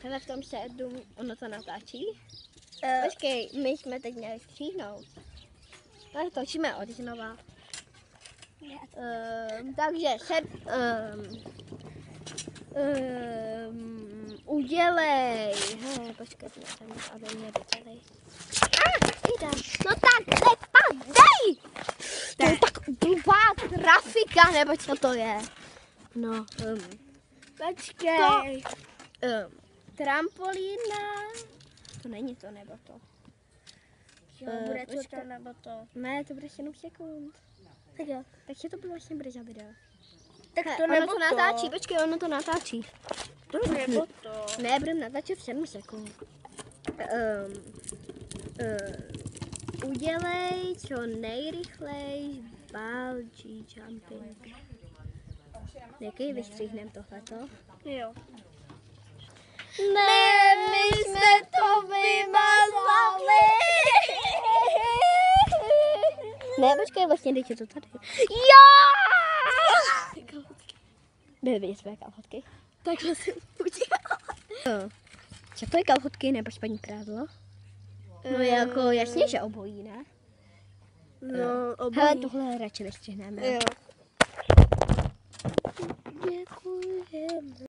Hele, v tom sedu ono to natáčí. Počkej, my jsme teď měli stříhnout. Ale točíme od znova. Takže udělej. Hele, počkej, aby mě viděli. No tak nepadej! To je tak blbá trafika, nebo co to je? No, počkej. Trampolína. To není to, nebo to. Jo, bude to nebo to. Ne, to bude 7 sekund. Tak jo, takže to bylo vlastně bude za video. Tak to ono nebo to natáčí, počkej, ono to natáčí. To nebo to. Ne, budeme natáčet 7 sekund. Udělej co nejrychleji bungee jumping. Jaký vystříhneme tohleto? Jo. Ne, my jsme to vymazali. Ne, počkej, vlastně teď je to tady. Jo! Jde vidět své kalhotky. Takže si udělala. Co to je kalhotky nebo spodní prádlo? No jako jasně, že obojí, ne? No, obojí. Hele, tohle radši vystřihneme. Jo. Děkujeme.